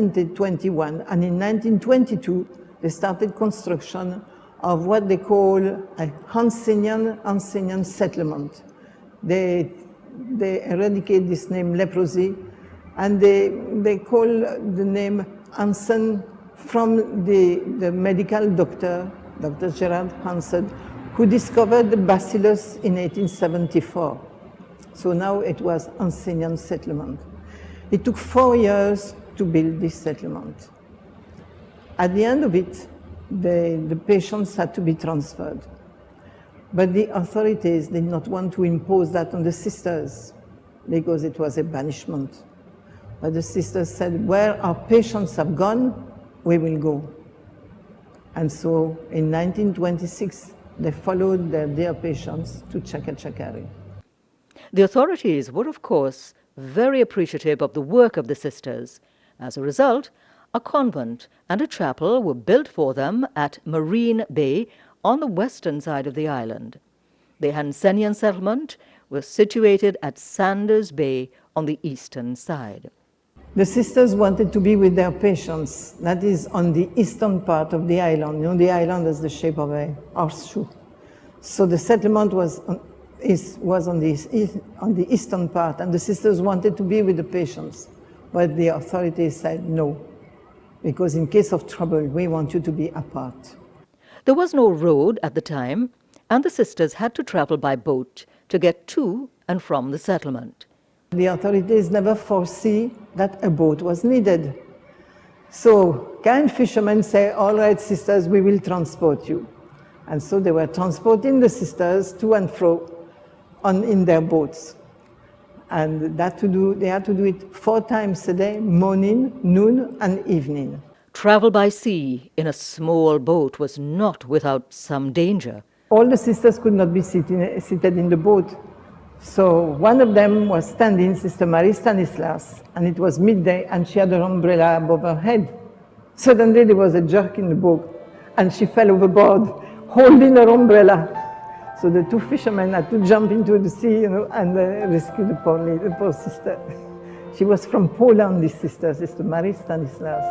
1921, and in 1922, they started construction of what they call a ancient settlement. They eradicate this name leprosy, and they call the name Hansen from the medical doctor, Dr. Gerard Hansen, who discovered the bacillus in 1874. So now it was ancient settlement. It took 4 years to build this settlement. At the end of it, the patients had to be transferred. But the authorities did not want to impose that on the sisters because it was a banishment. But the sisters said, where our patients have gone, we will go. And so in 1926, they followed their dear patients to Chakachakari. The authorities were, of course, very appreciative of the work of the sisters. As a result, a convent and a chapel were built for them at Marine Bay on the western side of the island. The Hansenian settlement was situated at Sanders Bay on the eastern side. The sisters wanted to be with their patients, that is on the eastern part of the island. You know, the island has the shape of a horseshoe. So the settlement was on the eastern part, and the sisters wanted to be with the patients. But the authorities said no, because in case of trouble, we want you to be apart. There was no road at the time, and the sisters had to travel by boat to get to and from the settlement. The authorities never foresee that a boat was needed. So kind fishermen say, all right, sisters, we will transport you. And so they were transporting the sisters to and fro in their boats. And they had to do it 4 times a day, morning, noon, and evening. Travel by sea in a small boat was not without some danger. All the sisters could not be seated in the boat. So one of them was standing, Sister Marie Stanislas, and it was midday, and she had her umbrella above her head. Suddenly there was a jerk in the boat, and she fell overboard, holding her umbrella. So the 2 fishermen had to jump into the sea, and rescue the poor sister. She was from Poland, this sister, Sister Marie Stanislas.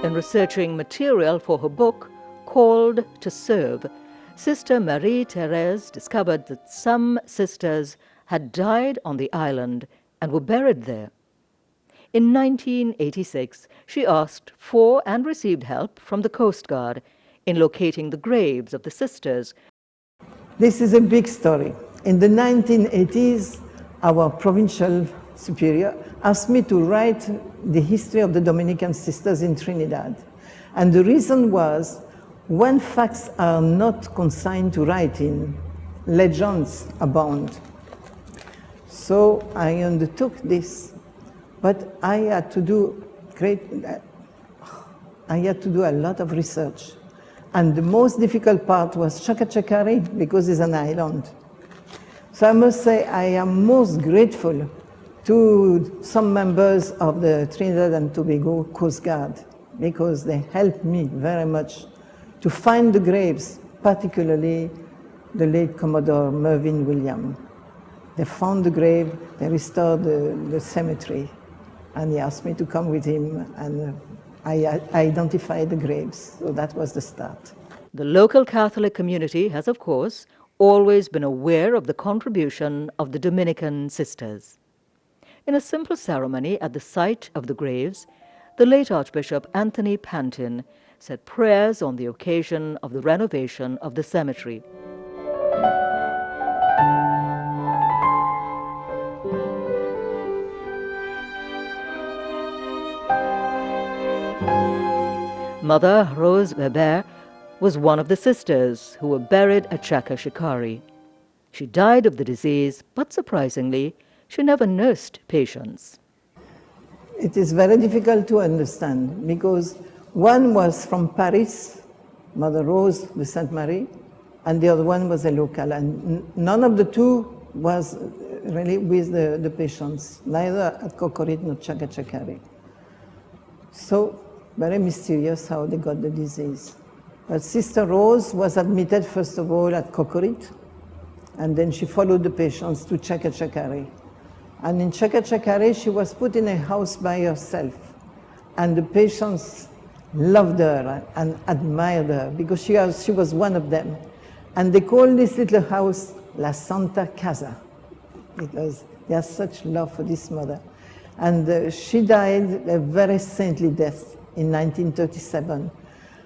In researching material for her book, Called to Serve, Sister Marie-Thérèse discovered that some sisters had died on the island and were buried there. In 1986, she asked for and received help from the Coast Guard in locating the graves of the sisters. This is a big story. In the 1980s, our provincial superior asked me to write the history of the Dominican sisters in Trinidad. And the reason was, when facts are not consigned to writing, legends abound. So I undertook this, but I had to do a lot of research. And the most difficult part was Chakachakari, because it's an island. So I must say I am most grateful to some members of the Trinidad and Tobago Coast Guard, because they helped me very much to find the graves, particularly the late Commodore Mervyn William. They found the grave, they restored the cemetery, and he asked me to come with him, and I identified the graves, so that was the start. The local Catholic community has, of course, always been aware of the contribution of the Dominican sisters. In a simple ceremony at the site of the graves, the late Archbishop Anthony Pantin said prayers on the occasion of the renovation of the cemetery. Mother Rose Weber was one of the sisters who were buried at Chakachakari. She died of the disease, but surprisingly, she never nursed patients. It is very difficult to understand, because one was from Paris, Mother Rose de Sainte Marie, and the other one was a local, and none of the two was really with the patients, neither at Kokorit nor Chakachakari. So, very mysterious how they got the disease. But Sister Rose was admitted first of all at Kokorit, and then she followed the patients to Chakachakari. And in Chakachakari, she was put in a house by herself. And the patients loved her and admired her because she was one of them. And they called this little house La Santa Casa because they had such love for this mother. And she died a very saintly death in 1937.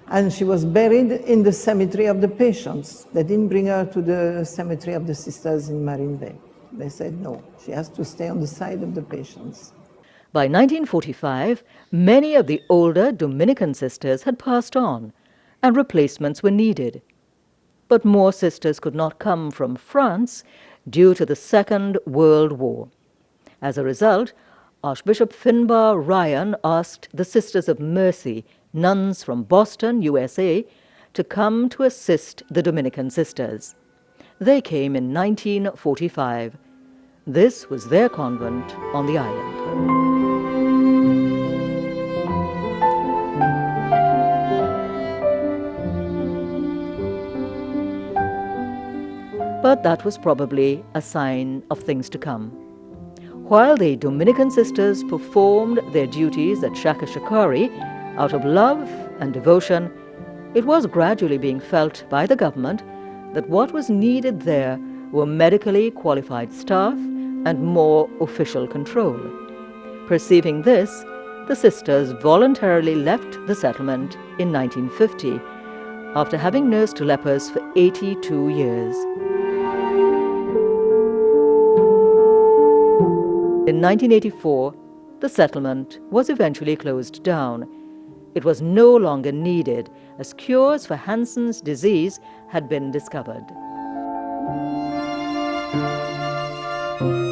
And she was buried in the cemetery of the patients. They didn't bring her to the cemetery of the sisters in Marine Bay. They said no, she has to stay on the side of the patients. By 1945, many of the older Dominican sisters had passed on, and replacements were needed. But more sisters could not come from France due to the Second World War. As a result, Archbishop Finbar Ryan asked the Sisters of Mercy, nuns from Boston, USA, to come to assist the Dominican sisters. They came in 1945. This was their convent on the island. But that was probably a sign of things to come. While the Dominican sisters performed their duties at Shakashakari out of love and devotion, it was gradually being felt by the government that what was needed there were medically qualified staff and more official control. Perceiving this, the sisters voluntarily left the settlement in 1950 after having nursed lepers for 82 years. In 1984, the settlement was eventually closed down. It was no longer needed as cures for Hansen's disease had been discovered.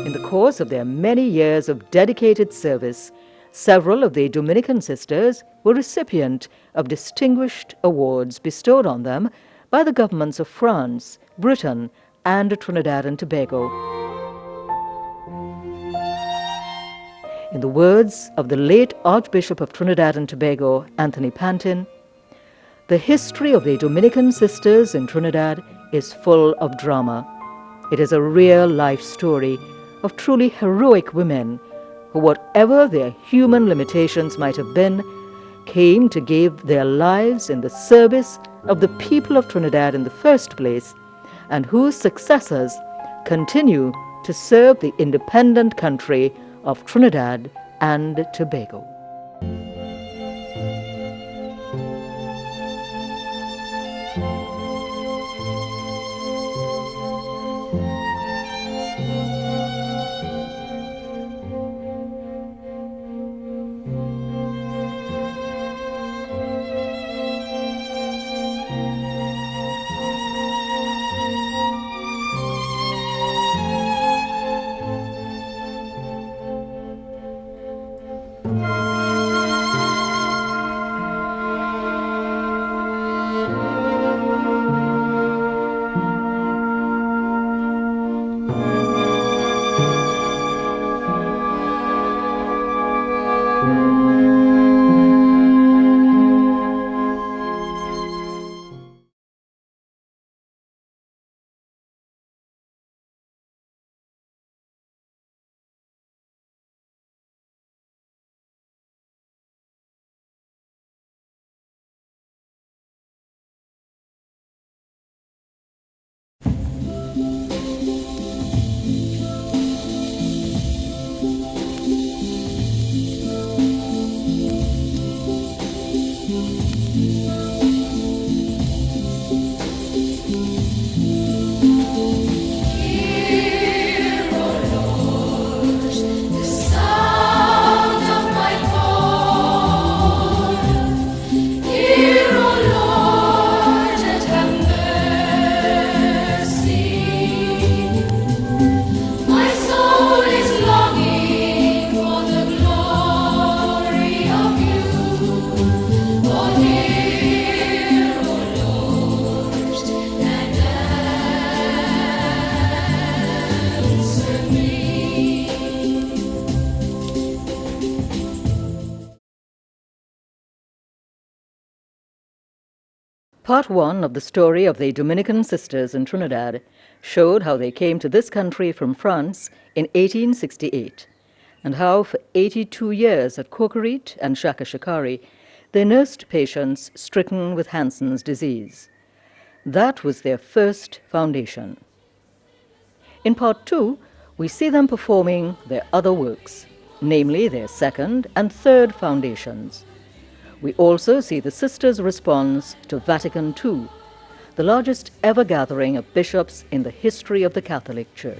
In the course of their many years of dedicated service, several of the Dominican sisters were recipient of distinguished awards bestowed on them by the governments of France, Britain, and Trinidad and Tobago. In the words of the late Archbishop of Trinidad and Tobago, Anthony Pantin, the history of the Dominican sisters in Trinidad is full of drama. It is a real-life story of truly heroic women who, whatever their human limitations might have been, came to give their lives in the service of the people of Trinidad in the first place, and whose successors continue to serve the independent country of Trinidad and Tobago. Part 1 of the story of the Dominican sisters in Trinidad showed how they came to this country from France in 1868, and how for 82 years at Cocorite and Shakashakari they nursed patients stricken with Hansen's disease. That was their first foundation. In Part 2, we see them performing their other works, namely their second and third foundations. We also see the sisters' response to Vatican II, the largest ever gathering of bishops in the history of the Catholic Church.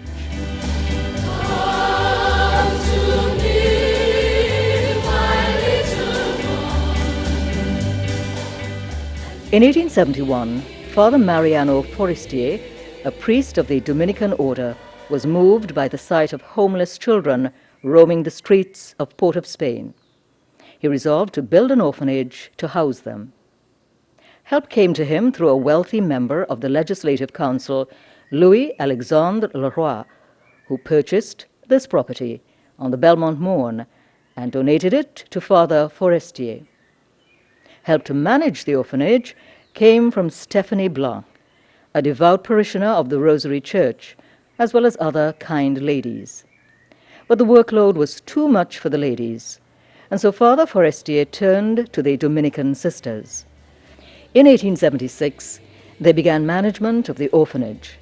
In 1871, Father Mariano Forestier, a priest of the Dominican order, was moved by the sight of homeless children roaming the streets of Port of Spain. He resolved to build an orphanage to house them. Help came to him through a wealthy member of the Legislative Council, Louis Alexandre Leroy, who purchased this property on the Belmont Morne and donated it to Father Forestier. Help to manage the orphanage came from Stephanie Blanc, a devout parishioner of the Rosary Church, as well as other kind ladies. But the workload was too much for the ladies, and so Father Forestier turned to the Dominican sisters. In 1876, they began management of the orphanage.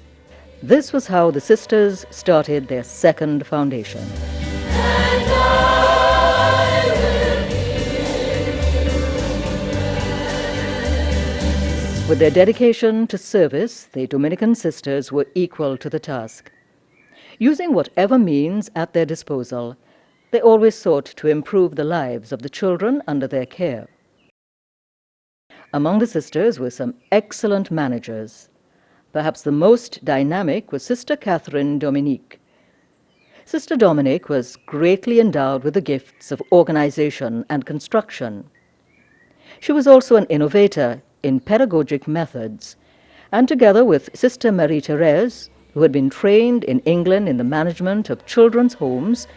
This was how the sisters started their second foundation. With their dedication to service, the Dominican sisters were equal to the task. Using whatever means at their disposal, they always sought to improve the lives of the children under their care. Among the sisters were some excellent managers. Perhaps the most dynamic was Sister Catherine Dominique. Sister Dominique was greatly endowed with the gifts of organization and construction. She was also an innovator in pedagogic methods, and together with Sister Marie-Thérèse, who had been trained in England in the management of children's homes,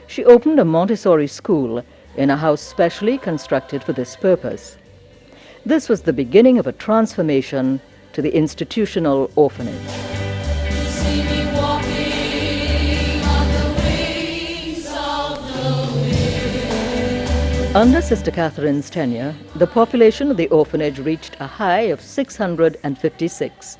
she opened a Montessori school in a house specially constructed for this purpose. This was the beginning of a transformation to the institutional orphanage. Under Sister Catherine's tenure, the population of the orphanage reached a high of 656.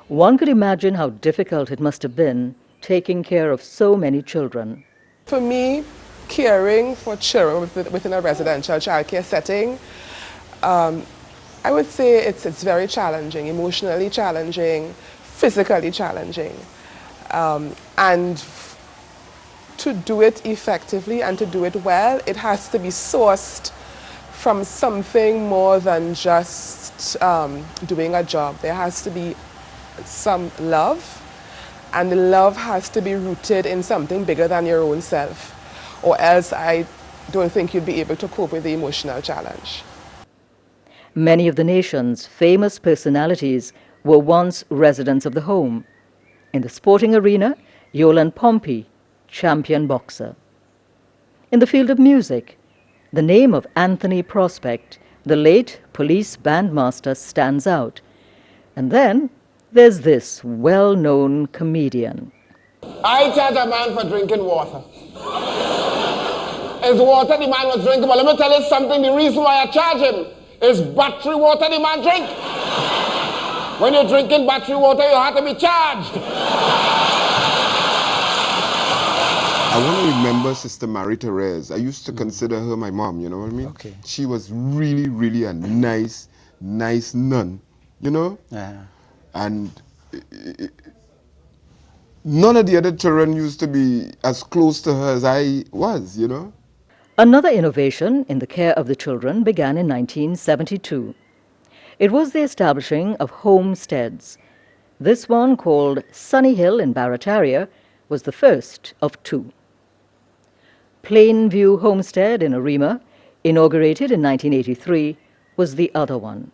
One could imagine how difficult it must have been taking care of so many children. For me, caring for children within a residential childcare setting, I would say it's very challenging, emotionally challenging, physically challenging. And to do it effectively and to do it well, it has to be sourced from something more than just doing a job. There has to be some love, and the love has to be rooted in something bigger than your own self, or else I don't think you'd be able to cope with the emotional challenge. Many of the nation's famous personalities were once residents of the home. In the sporting arena, Yolande Pompey, champion boxer. In the field of music, the name of Anthony Prospect, the late police bandmaster, stands out. And then there's this well-known comedian. I charge a man for drinking water. Is water the man was drinking? But let me tell you something, the reason why I charge him is battery water the man drink. When you're drinking battery water, you have to be charged. I want to remember Sister Marie-Thérèse. I used to consider her my mom, you know what I mean? Okay. She was really, really a nice nun, you know? Yeah. And none of the other children used to be as close to her as I was, you know? Another innovation in the care of the children began in 1972. It was the establishing of homesteads. This one, called Sunny Hill in Barataria, was the first of two. Plainview Homestead in Arima, inaugurated in 1983, was the other one.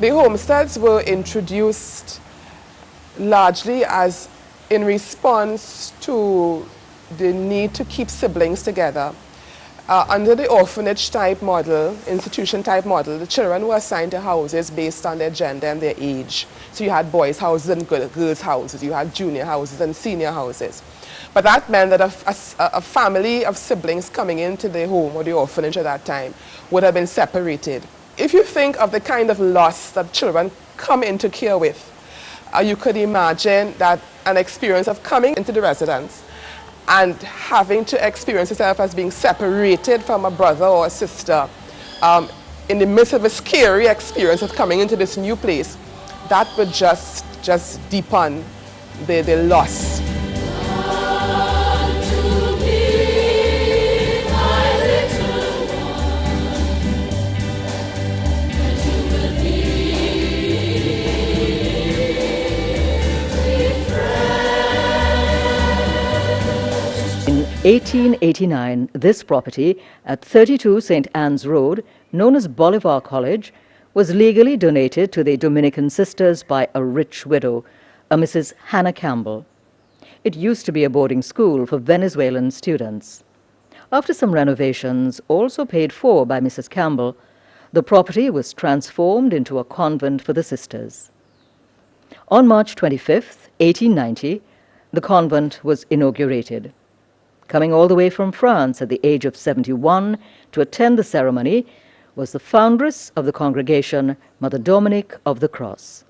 The homesteads were introduced largely as in response to the need to keep siblings together. Under the orphanage type model, institution type model, the children were assigned to houses based on their gender and their age. So you had boys' houses and girls' houses, you had junior houses and senior houses. But that meant that a family of siblings coming into the home or the orphanage at that time would have been separated. If you think of the kind of loss that children come into care with, you could imagine that an experience of coming into the residence and having to experience yourself as being separated from a brother or a sister in the midst of a scary experience of coming into this new place, that would just deepen the loss. In 1889, this property at 32 St. Anne's Road, known as Bolivar College, was legally donated to the Dominican sisters by a rich widow, a Mrs. Hannah Campbell. It used to be a boarding school for Venezuelan students. After some renovations, also paid for by Mrs. Campbell, the property was transformed into a convent for the sisters. On March 25, 1890, the convent was inaugurated. Coming all the way from France at the age of 71 to attend the ceremony was the foundress of the congregation, Mother Dominic of the Cross.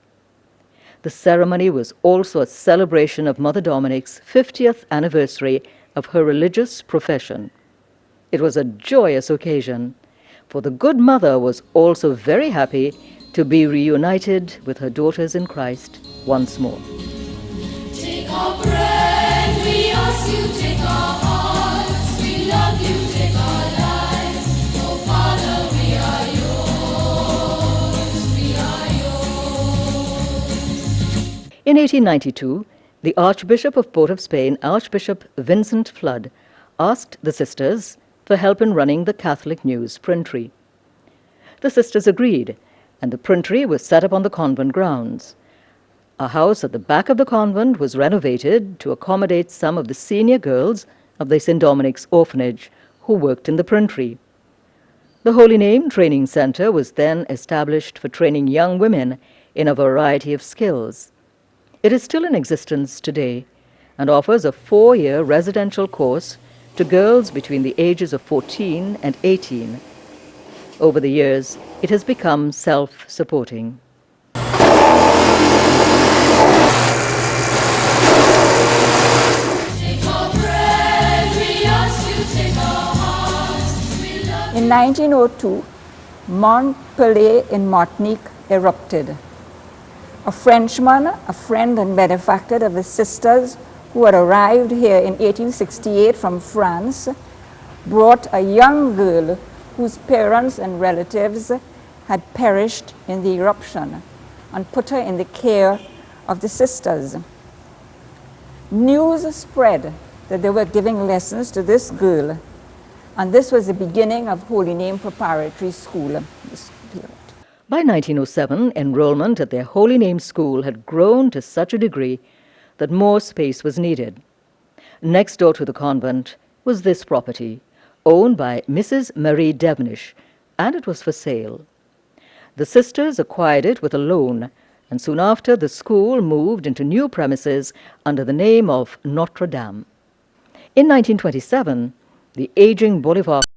The ceremony was also a celebration of Mother Dominic's 50th anniversary of her religious profession. It was a joyous occasion, for the good mother was also very happy to be reunited with her daughters in Christ once more. Take our bread, we ask you, take our hearts, we love you, take our lives. Oh Father, we are yours, we are yours. In 1892, the Archbishop of Port of Spain, Archbishop Vincent Flood, asked the sisters for help in running the Catholic News printry. The sisters agreed, and the printry was set up on the convent grounds. A house at the back of the convent was renovated to accommodate some of the senior girls of the St. Dominic's orphanage who worked in the printry. The Holy Name Training Center was then established for training young women in a variety of skills. It is still in existence today and offers a 4-year residential course to girls between the ages of 14 and 18. Over the years, it has become self-supporting. In 1902, Mont Pelée in Martinique erupted. A Frenchman, a friend and benefactor of the sisters who had arrived here in 1868 from France, brought a young girl whose parents and relatives had perished in the eruption and put her in the care of the sisters. News spread that they were giving lessons to this girl, and this was the beginning of Holy Name Preparatory School. By 1907, enrollment at their Holy Name School had grown to such a degree that more space was needed. Next door to the convent was this property, owned by Mrs. Marie Devenish, and it was for sale. The sisters acquired it with a loan, and soon after the school moved into new premises under the name of Notre Dame. In 1927, the aging Bolivar